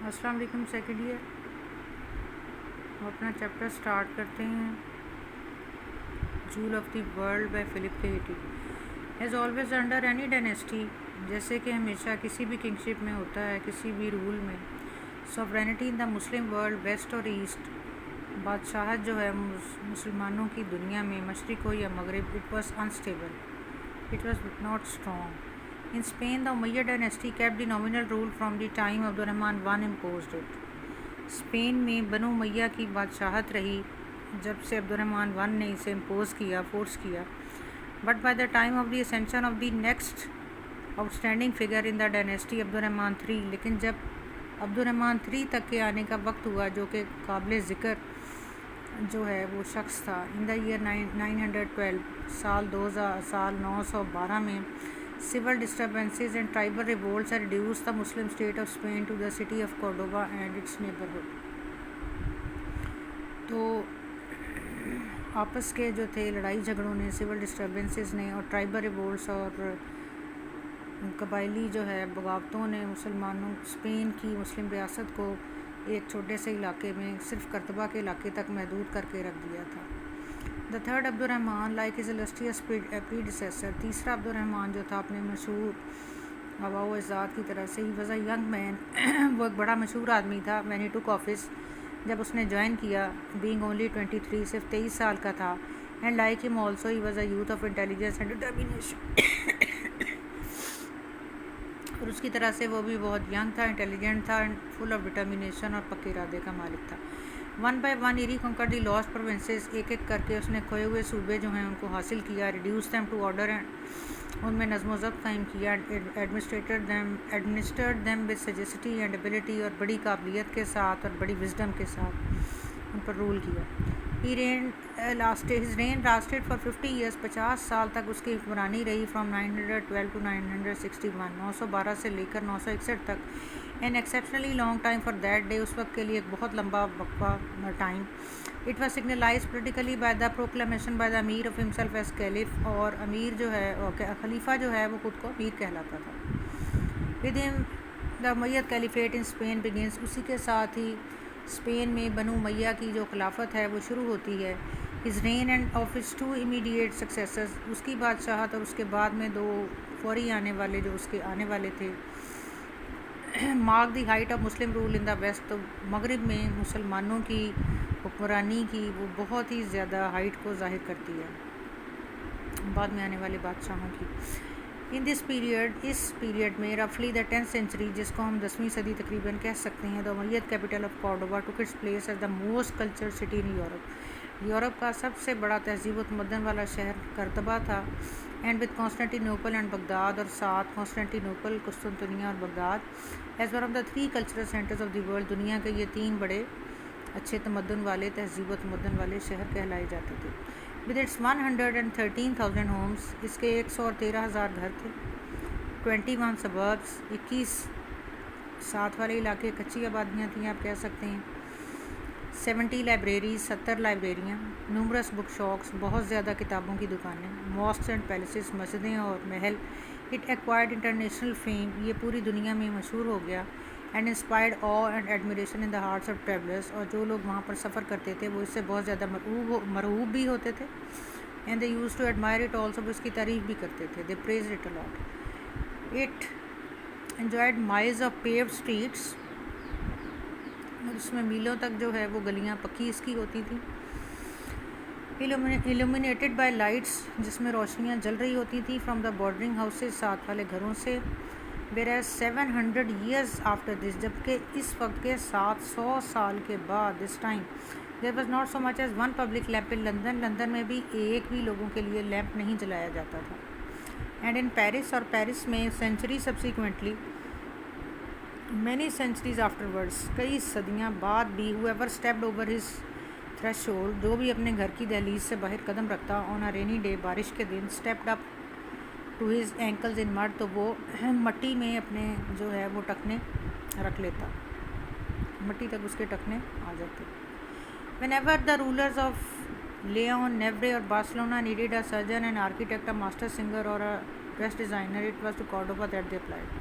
السلام علیکم. Second year ہم اپنا چیپٹر سٹارٹ کرتے ہیں. Jewel of the world by Philip K Hitti. As always under any dynasty, جیسے کہ ہمیشہ کسی بھی کنگشپ میں ہوتا ہے، کسی بھی رول میں، سوورینٹی ان دا مسلم ورلڈ ویسٹ اور ایسٹ، بادشاہت جو ہے مسلمانوں کی دنیا میں مشرق ہو یا مغرب، it was unstable, it was not strong. In Spain, the Umayyad dynasty kept the nominal rule from the time Abdurrahman I imposed it. Spain میں بنو امیہ کی بادشاہت رہی جب سے عبدالرحمن I نے اسے امپوز کیا، فورس کیا. But by the time of the ascension of the next outstanding figure in the dynasty Abdurrahman III، لیکن جب عبدالرحمن III تک کے آنے کا وقت ہوا، جو کہ قابل ذکر جو ہے وہ شخص تھا، ان دا ایئر 912، سال 912 میں، civil disturbances and tribal revolts had reduced the Muslim state of Spain to the city of Cordoba and its neighborhood. تو آپس کے جو تھے لڑائی جھگڑوں نے، سول ڈسٹربنسز نے، اور ٹرائبل ریوولٹس اور قبائلی جو ہے بغاوتوں نے اسپین کی مسلم ریاست کو ایک چھوٹے سے علاقے میں، صرف کرتبہ کے علاقے تک محدود کر کے رکھ دیا تھا. The third Abdurrahman, like his illustrious predecessor، تیسرا عبدالرحمن جو تھا اپنے مشہور آباء و اجداد کی طرح سے، he was a young man, وہ ایک بڑا مشہور آدمی تھا. when he took office، جب اس نے جوائن کیا، being only 23، صرف 23 سال کا تھا. and like him also he was a youth of intelligence and determination، اور اس کی طرح سے وہ بھی بہت ینگ تھا، انٹیلیجنٹ تھا، فل آف ڈٹرمینیشن اور پکے ارادے کا مالک تھا. ون بائی ون ہی ریکنکرڈ دی لاسٹ پروونسز، ایک ایک کر کے اس نے کھوئے ہوئے صوبے جو ہیں ان کو حاصل کیا. ریڈیوس دیم ٹو آرڈر، ان میں نظم و ضبط قائم کیا. Administered them with sagacity and ability, اور بڑی قابلیت کے ساتھ اور بڑی وزڈم کے ساتھ ان پر رول کیا. His reign lasted for 50 years, 50 سال تک اس کی حکمرانی رہی. فرام 912 ٹو 961، 912 سے لے کر 961 تک. An exceptionally long time for that day, اس وقت کے لیے ایک بہت لمبا وقفہ time. It was signalized politically by the proclamation by the emir of himself as caliph, اور امیر جو ہے خلیفہ جو ہے وہ خود کو امیر کہلاتا تھا. With him the Umayya caliphate in Spain begins, اسی کے ساتھ ہی اسپین میں بنو امیہ کی جو خلافت ہے وہ شروع ہوتی ہے. His reign and of his two immediate successors, اس کی بادشاہت اور اس کے بعد میں دو فوری آنے والے جو اس کے آنے والے تھے. Mark the height of Muslim rule in the west, تو مغرب میں مسلمانوں کی حکمرانی کی وہ بہت ہی زیادہ ہائٹ کو ظاہر کرتی ہے بعد میں آنے والے بادشاہوں کی. ان دس پیریڈ، اس پیریڈ میں، رفلی دا 10th century، جس کو ہم 10ویں صدی تقریباً کہہ سکتے ہیں، دا امیہ کیپٹل آف کورڈوبا ٹوک its place as the most culture city in Europe. Europe کا سب سے بڑا تہذیب و تمدن والا شہر کرتبہ تھا. اینڈ ود کانسٹینٹینوپل اینڈ بغداد، اور ساتھ کانسٹینٹینوپل، قسطنطنیہ اور Baghdad, as one of the 3 cultural centres of the world, دنیا کے یہ 3 بڑے اچھے تمدن والے، تہذیب و تمدن والے شہر کہلائے جاتے تھے. ود اٹس 113,000 ہومس، اس کے 113,000 گھر تھے. 21 سبربس، 21 ساتھ والے علاقے کچی آبادیاں تھیں آپ کہہ سکتے ہیں. 70 لائبریریز، 70 لائبریریاں. نومرس بک شاپس، بہت زیادہ کتابوں کی دکانیں. ماسکس اینڈ پیلسز، مسجدیں اور Mahal. It acquired international fame, یہ پوری دنیا میں مشہور ہو گیا. And inspired awe and admiration in the hearts of travellers, اور جو لوگ وہاں پر سفر کرتے تھے وہ اس سے بہت زیادہ مرعوب بھی ہوتے تھے. And they used to admire it also, اس کی تعریف بھی کرتے تھے. They praised it a lot. It enjoyed miles of paved streets, اور اس میں میلوں تک جو ہے وہ گلیاں پکی اس کی ہوتی تھیں. illuminated بائی لائٹس، جس میں روشنیاں جل رہی ہوتی تھیں. فرام دا بارڈرنگ ہاؤسز، ساتھ والے گھروں سے. whereas 700 years after this، جبکہ اس وقت کے 700 سال کے بعد، this time there was not so much as one public lamp in London، London میں بھی ایک بھی لوگوں کے لیے لیمپ نہیں جلایا جاتا تھا. اینڈ ان پیرس، اور پیرس میں century subsequently, many centuries afterwards، کئی صدیاں بعد بھی، whoever stepped over his threshold، جو بھی اپنے گھر کی دہلیز سے باہر قدم رکھتا on a rainy day، بارش کے دن، stepped up to his ankles in mud، تو وہ مٹی میں اپنے جو ہے وہ ٹکنے رکھ لیتا، مٹی تک اس کے ٹکنے آ جاتے. whenever the rulers of Leon, Nevre اور Barcelona needed a surgeon, an architect, a master singer or a dress designer، it was to Cordoba that they applied.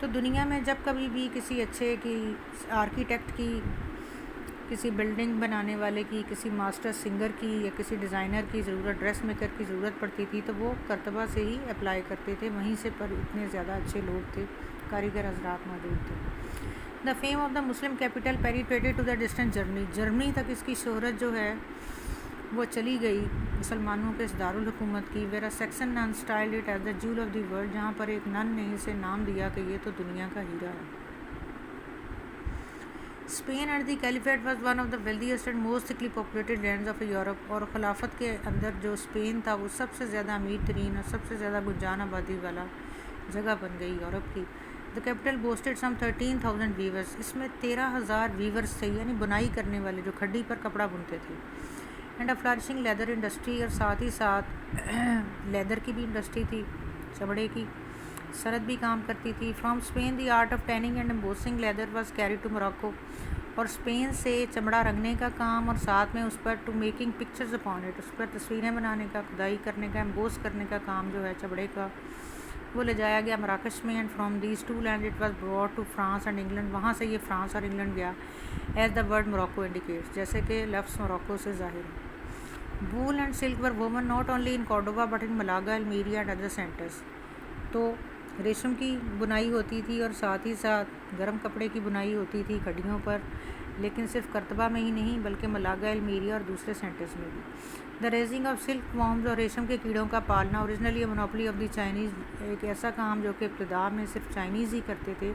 تو دنیا میں جب کبھی بھی کسی اچھے کی آرکیٹیکٹ کی، کسی بلڈنگ بنانے والے کی، کسی ماسٹر سنگر کی یا کسی ڈیزائنر کی ضرورت، ڈریس میکر کی ضرورت پڑتی تھی تو وہ کرتبہ سے ہی اپلائی کرتے تھے، وہیں سے پر اتنے زیادہ اچھے لوگ تھے، کاریگر حضرات موجود تھے۔ The fame of the Muslim capital penetrated to the distant Germany, Germany تک اس کی شہرت جو ہے وہ چلی گئی مسلمانوں کے اس دارالحکومت کی، ویرا سیکسن نن اسٹائلڈ اٹ ایز دا جول آف دی ورلڈ، جہاں پر ایک نن نے اسے نام دیا کہ یہ تو دنیا کا ہیرا ہے۔ Spain and the caliphate was one of the wealthiest and most thickly populated lands of Europe, اور خلافت کے اندر جو اسپین تھا وہ سب سے زیادہ امیر ترین اور سب سے زیادہ گنجان آبادی والا جگہ بن گئی یورپ کی۔ The capital boasted some 13,000 weavers, اس میں 13,000 ویورس تھے، یعنی بنائی کرنے والے جو کھڈی پر کپڑا بنتے تھے، اینڈ اے فلارشنگ لیدر انڈسٹری، اور ساتھ ہی ساتھ لیدر کی بھی انڈسٹری تھی، چمڑے کی صنعت بھی کام کرتی تھی۔ From Spain the art of tanning and embossing leather was carried to Morocco, اور اسپین سے چمڑا رنگنے کا کام اور ساتھ میں اس پر to making pictures upon it, اس پر تصویریں بنانے کا، کھدائی کرنے کا، امبوس کرنے کا کام جو ہے چمڑے کا، وہ لے جایا گیا مراکش میں، and from these two land it was brought to France and England, وہاں سے یہ فرانس اور انگلینڈ گیا، as the word Morocco indicates, جیسے کہ لفظ موراکو سے ظاہر ہے۔ Wool and silk were woven not only in Cordoba but in Malaga, Almeria and other centres, تو ریشم کی بنائی ہوتی تھی اور ساتھ ہی ساتھ گرم کپڑے کی بنائی ہوتی تھی کھڈیوں پر، لیکن صرف کرتبہ میں ہی نہیں بلکہ ملاگا، المیریا اور دوسرے سینٹرز میں بھی۔ دا ریزنگ آف سلک وارمز، اور ریشم کے کیڑوں کا پالنا، originally monopoly of the Chinese, ایک ایسا کام جو کہ ابتدا میں صرف چائنیز ہی کرتے تھے۔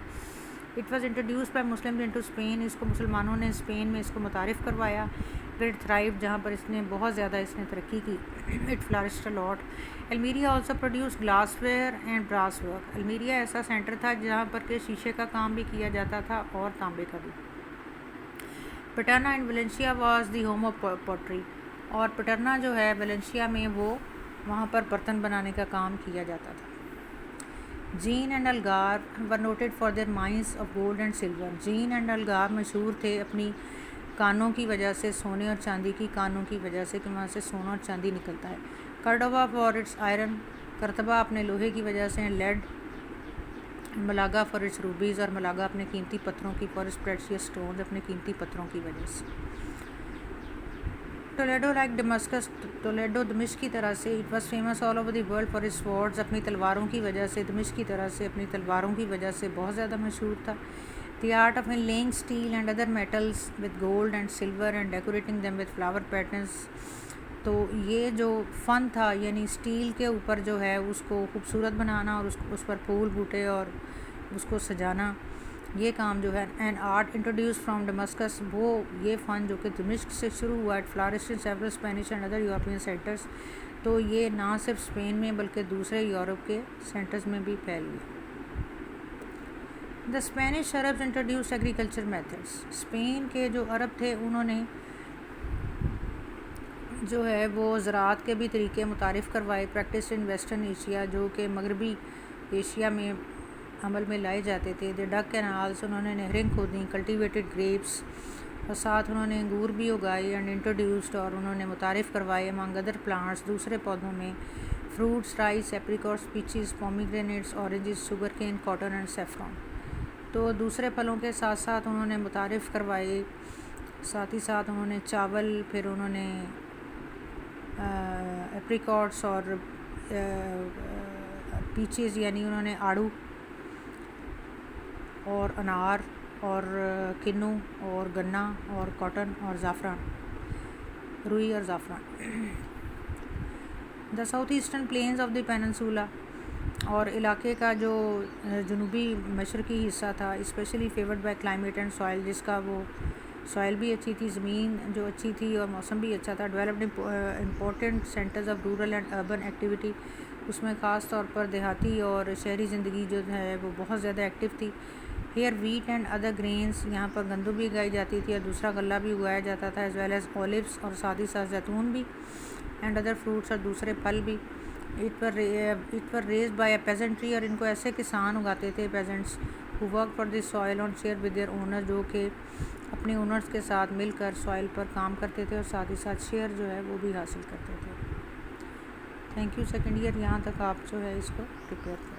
It was introduced by Muslim into Spain, اس کو مسلمانوں نے اسپین میں اس کو متعارف کروایا۔ اٹ تھرائیوڈ، جہاں پر اس نے بہت زیادہ ترقی کی۔ It flourished a lot. Almeria also produced glassware and brass work, Almeria ایسا سینٹر تھا جہاں پر کہ شیشے کا کام بھی کیا جاتا تھا اور تانبے کا بھی۔ Paterna and Valencia was the home of pottery, اور پٹرنا جو ہے ویلنسیا میں وہ وہاں پر برتن بنانے کا کام کیا جاتا تھا۔ Jaen and Algarve were noted for their mines of gold and silver, Jaen and Algarve مشہور تھے اپنی کانوں کی وجہ سے، سونے اور چاندی کی کانوں کی وجہ سے کہ وہاں سے سونا اور چاندی نکلتا ہے۔ کارڈوبا فار اٹس آئرن، کرتبہ اپنے لوہے کی وجہ سے، لیڈ، ملاگا فار اٹس روبیز، اور ملاگا اپنے قیمتی پتھروں کی، فار اٹس پریشیس اسٹونز، اپنے قیمتی پتھروں کی وجہ سے۔ ٹولیڈو لائک ڈمسکس، ٹولیڈو دمشق کی طرح سے، it was famous all over the world for its سورڈز، اپنی تلواروں کی وجہ سے، دمشق کی طرح سے اپنی تلواروں کی وجہ سے بہت زیادہ مشہور تھا۔ The art of inlaying steel and other metals with gold and silver and decorating them with flower patterns, تو یہ جو فن تھا یعنی اسٹیل کے اوپر جو ہے اس کو خوبصورت بنانا اور اس پر پھول بوٹے اور اس کو سجانا، یہ کام جو ہے۔ And art introduce from Damascus, وہ یہ فن جو کہ دمشق سے شروع ہوا، it flourished in several Spanish and other European centres, تو یہ نہ صرف اسپین میں بلکہ دوسرے یورپ کے سینٹرز میں بھی پھیل گیا۔ The Spanish Arabs introduce agriculture methods, Spain کے جو عرب تھے انہوں نے جو ہے وہ زراعت کے بھی طریقے متعارف کروائے، پریکٹس ان ویسٹرن ایشیا، جو کہ مغربی ایشیا میں عمل میں لائے جاتے تھے۔ دی ڈک کینالز، انہوں نے نہریں کھودیں، کلٹیویٹڈ گریپس، اور ساتھ انہوں نے انگور بھی اگائے، اینڈ انٹروڈیوسڈ، اور انہوں نے متعارف کروائے امانگ ادر پلانٹس، دوسرے پودوں میں، fruits, rice, apricots, peaches, pomegranates, oranges, sugar cane, cotton and saffron, تو دوسرے پھلوں کے ساتھ ساتھ انہوں نے متعارف کروائے، ساتھ ہی ساتھ انہوں نے چاول، پھر انہوں نے ایپریکاٹس اور پیچز یعنی انہوں نے آڑو اور انار اور کنو اور گنا اور کاٹن اور زعفران، روئی اور زعفران۔ The south eastern plains of the peninsula, اور علاقے کا جو جنوبی مشرقی حصہ تھا، especially favoured by climate and soil, جس کا وہ سوائل بھی اچھی تھی، زمین جو اچھی تھی اور موسم بھی اچھا تھا۔ Developed important centres of rural and urban activity, اس میں خاص طور پر دیہاتی اور شہری زندگی جو ہے وہ بہت زیادہ ایکٹیو تھی۔ Here wheat and other grains, یہاں پر گندم بھی اگائی جاتی تھی اور دوسرا غلہ بھی اگایا جاتا تھا، ایز ویل ایز اولیوس، اور ساتھ ہی ساتھ زیتون بھی، اینڈ ادر فروٹس، اور دوسرے پھل بھی۔ It were raised by a peasantry, اور ان کو ایسے کسان اگاتے تھے، peasants, who work for the soil on share with their owner, جو کہ اپنے اونرز کے ساتھ مل کر سوائل پر کام کرتے تھے اور ساتھ ہی ساتھ شیئر جو ہے وہ بھی حاصل کرتے تھے۔ Thank you. سیکنڈ ایئر یہاں تک آپ جو ہے اس کو پریپیئر کریں۔